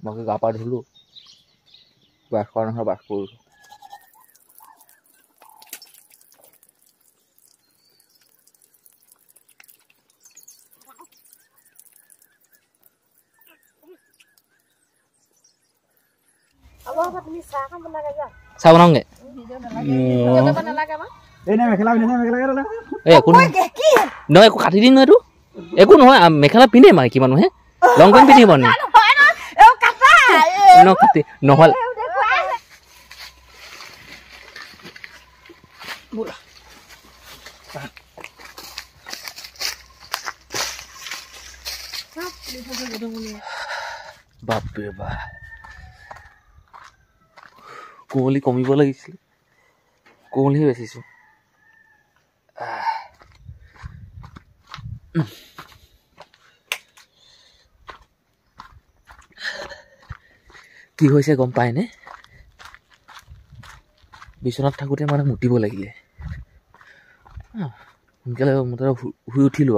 মই গা পা ধুলোঁ বাস কৰা নহয় বাস কৰিলোঁ চাহ বনাওঁগে একো কাটি দিম নহয় এইটো একো নহয় মেখেলা পিন্ধে মাইকী মানুহে লং পেণ্ট পিন্ধিব নি নহ'লে বাপৰে বা কুঁৱলী কমিব লাগিছিল কুঁৱলীহে বেচিছোঁ কি হৈছে গম পায়নে বিচনাত থাকোঁতে মানে মুতিব লাগিলে সোনকালে মুঠতে শুই উঠিলোঁ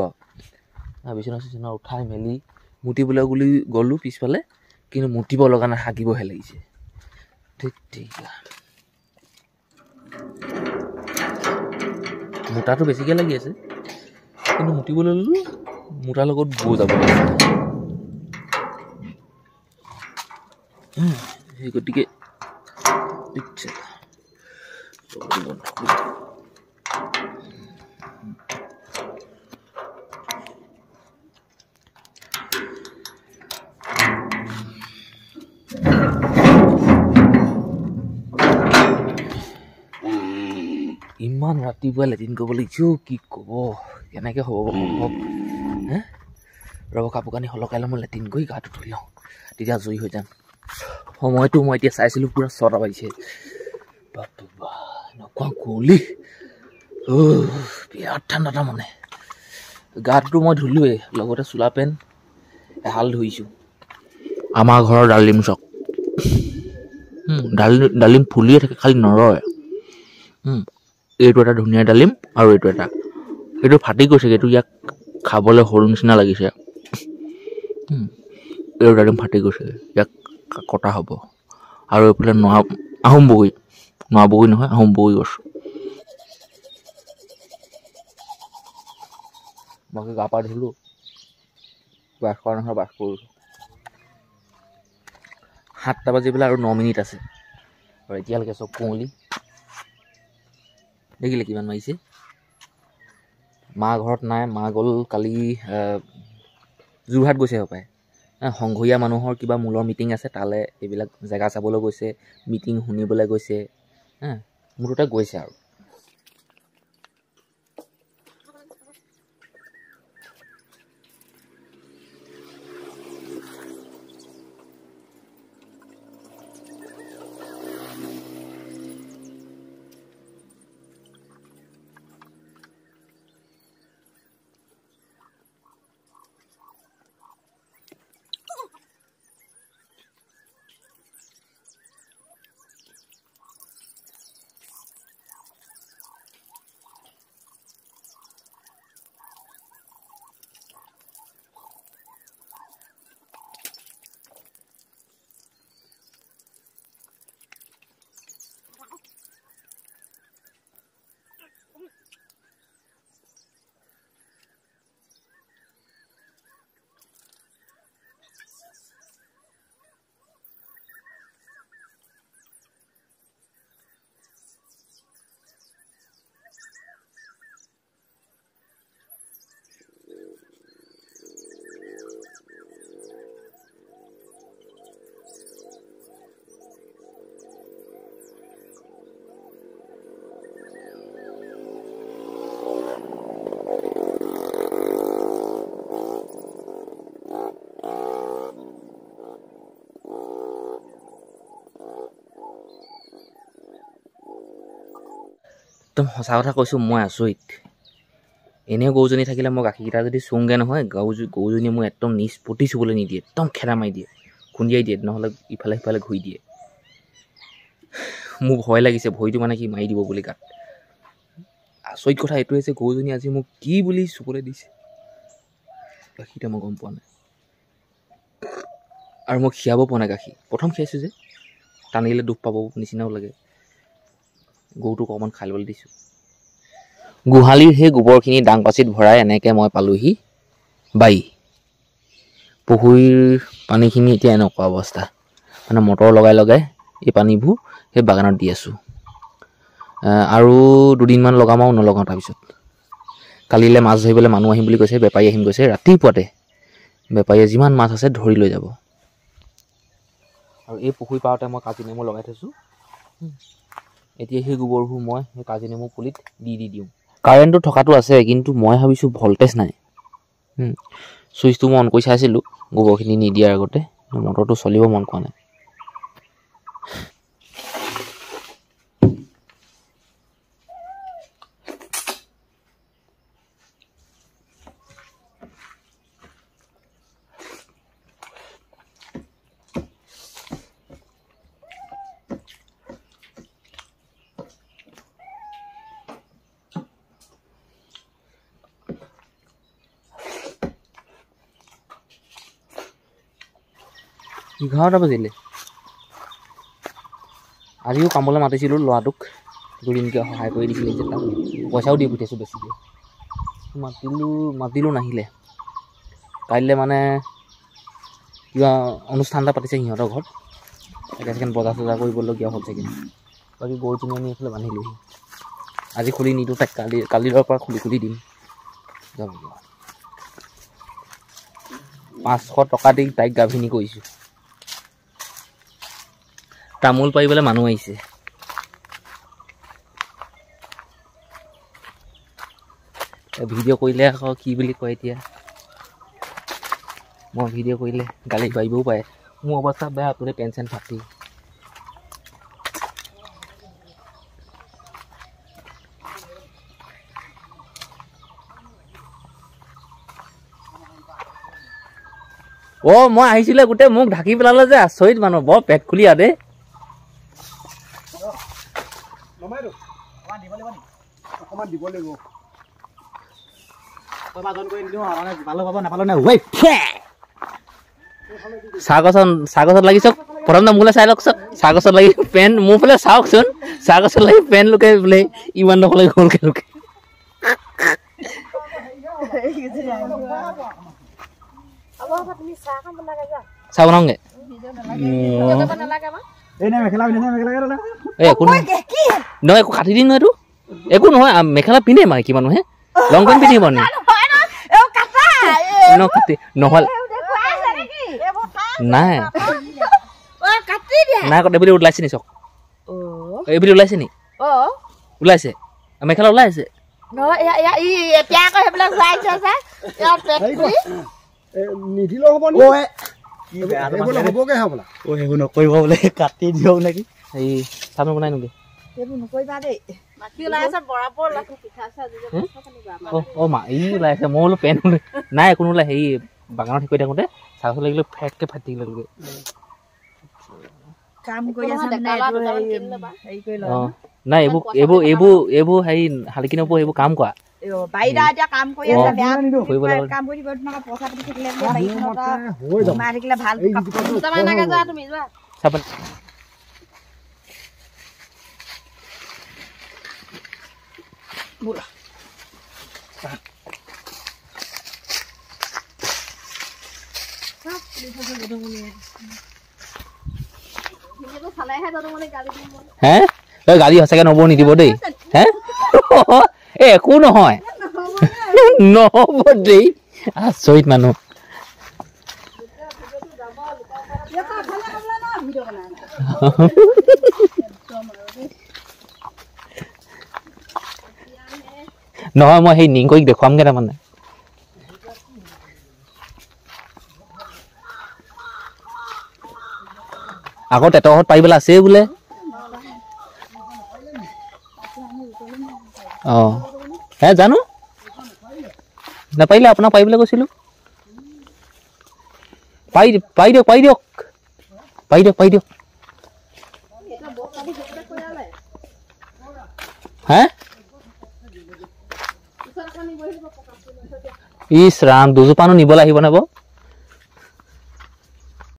আৰু বিচনা চিচনা উঠাই মেলি মুতিবলৈ বুলি গ'লোঁ পিছফালে কিন্তু মুতিব লগা নাই হাগিবহে লাগিছে ঠিক মোটাটো বেছিকৈ লাগি আছে কিন্তু মুতিবলৈ ল'লোঁ মোটাৰ লগত বৈ যাব সেই গতিকে ইমান ৰাতিপুৱা লেট্ৰিন কৰিব লাগিছো কি ক'ব কেনেকৈ হ'ব সম্ভৱ ৰ'ব কাপোৰ কানি সলকাই লৈ মই লেট্ৰিন কৰি গাটো ধুই লওঁ তেতিয়া আজৰি হৈ যাম সময়টো মই এতিয়া চাইছিলোঁ পূৰা 6টা বাজিছে বাপা এনেকুৱা কুঁৱলী বিৰাট ঠাণ্ডা তাৰমানে গাটো মই ধুলোৱেই লগতে চোলা পেণ্ট এহাল ধুইছোঁ আমাৰ ঘৰৰ ডালিম চক ডালিম ফুলিয়ে থাকে খালি নৰয় এইটো এটা ধুনীয়া ডালিম আৰু এইটো ফাটি গৈছেগৈ এইটো ইয়াক খাবলৈ সৰু নিচিনা লাগিছে এইটো ডালিম ফাটি গৈছেগৈ ইয়াক কটা হ'ব আৰু এইফালে আহোম বগৰী নহয় আহোম বগৰী গছ মই গা পা ধুলোঁ বাস কৰা নহয় বাস কৰিলোঁ 7টা বাজি পেলাই আৰু 9 মিনিট আছে আৰু এতিয়ালৈকে চব কুঁৱলী দেখিলে কিমান মাৰিছে মা ঘৰত নাই মা গ'ল কালি যোৰহাট গৈছে হপায় সংঘৰীয়া মানুহৰ কিবা মূলৰ মিটিং আছে তালৈ এইবিলাক জেগা চাবলৈ গৈছে মিটিং শুনিবলৈ গৈছে মুঠতে গৈছে আৰু একদম সঁচা কথা কৈছোঁ মই আচৰিত এনেও গৰুজনী থাকিলে মই গাখীৰকেইটা যদি চুওঁগৈ নহয় গৰুজনীয়ে মোক একদম নিষ্পত্তি চুবলৈ নিদিয়ে একদম খেদা মাৰি দিয়ে খুন্দিয়াই দিয়ে নহ'লে ইফালে সিফালে ঘূৰি দিয়ে মোৰ ভয় লাগিছে ভয়টো মানে কি মাৰি দিব বুলি গাত আচৰিত কথা এইটো হৈছে গৰুজনী আজি মোক কি বুলি চুবলৈ দিছে গাখীৰটো মই গম পোৱা নাই আৰু মই খীৰাব পৰা নাই গাখীৰ প্ৰথম খীৰাইছোঁ যে টানিলে দুখ পাব নিচিনাও লাগে গৰুটোক অকণমান খাই ল'বলৈ দিছোঁ গোহালিৰ সেই গোবৰখিনি ডাং পাচিত ভৰাই এনেকৈ মই পালোহি বাৰী পুখুৰীৰ পানীখিনি এতিয়া এনেকুৱা অৱস্থা মানে মটৰ লগাই লগাই এই পানীবোৰ সেই বাগানত দি আছোঁ আৰু দুদিনমান লগাম আৰু নলগাওঁ তাৰপিছত কালিলৈ মাছ ধৰিবলৈ মানুহ আহিম বুলি কৈছে বেপাৰী আহিম কৈছে ৰাতিপুৱাতে বেপাৰীয়ে যিমান মাছ আছে ধৰি লৈ যাব আৰু এই পুখুৰী পাৰতে মই কাজি নেমু লগাই থৈছোঁ এতিয়া সেই গোবৰবোৰ মই সেই কাজি নেমু পুলিত দি দিওঁ কাৰেণ্টটো থকাটো আছে কিন্তু মই ভাবিছোঁ ভল্টেজ নাই ছুইচটো মই অন কৰি চাইছিলোঁ গোবৰখিনি নিদিয়াৰ আগতে মটৰটো চলিব মন কৰা নাই ঘৰতে বাজিলে আজিও কামলৈ মাতিছিলোঁ ল'ৰাটোক দুদিনকৈ সহায় কৰি দিছিলে যে তাক পইচাও দি পঠিয়াইছোঁ বেছিকৈ মাতিলোঁ নাহিলে কাইলৈ মানে কিবা অনুষ্ঠান এটা পাতিছে সিহঁতৰ ঘৰত এতিয়া চাগে বজাৰ চজাৰ কৰিবলগীয়া হ'ল চাগে বাকী গৰুজনী আনি এইফালে বান্ধিলোহি আজি খুলি নিদিওঁ তাইক কালিৰ পৰা খুলি দিম যাব 500 টকা দি তাইক গাভিনী কৰিছোঁ তামোল পাৰিবলৈ মানুহ আহিছে ভিডিঅ' কৰিলে আকৌ কি বুলি কয় এতিয়া মই ভিডিঅ' কৰিলে গালি পাৰিবও পাৰে মোৰ অৱস্থা বেয়া আপুনি পেঞ্চন ফাটি মই আহিছিলে গোটেই মোক ঢাকি পেলালে যে আচৰিত মানুহ বৰ পেট খুলি আদে চাহ গছত লাগি চাওক প্ৰথম মোলৈ চাই লওকচোন চাহ গছত লাগি পেন মোৰ ফালে চাওকচোন চাহ গছত লাগি পেন লোকে বোলে ইমান নকলে গ'লকে লোকে চাহ বনাওঁগে একো কাটি দিম নহয় একো নহয় মেখেলা পিন্ধে মাইকী মানুহে লং পেণ্ট পিন্ধিব নি নহ'ল নাই নাই এইবুলি ওলাইছে নি চক এইবুলি ওলাইছে নি ওলাইছে মেখেলা ওলাইছে নকৰিব বোলে কাটি দিয়ক নেকি এই চামে বনাই নেকি ওলাইছে মই বোলো পেন নাই একো নোলাই হেৰি বাগানত শিকাই থাকোঁতে চাহ লাগিলে ফেটকে ফাটি থাকিলে নাই এইবোৰ হেৰি শালিকি নপো এইবোৰ কাম কৰা হে তই গাড়ী সঁচাকে নব নিদিব দেই হে একো নহয় নহব দেই আচৰিত মানুহ নহয় মই সেই নিংকৈক দেখুৱামগে তাৰমানে আকৌ তেতহত পাৰিবলৈ আছে বোলে হে জানো নাপাৰিলে আপোনাক পাৰিবলৈ কৈছিলোঁ পাৰি দিয়ক হে ইছ ৰাম দুজোপানো নিবলৈ আহিব নে বাৰু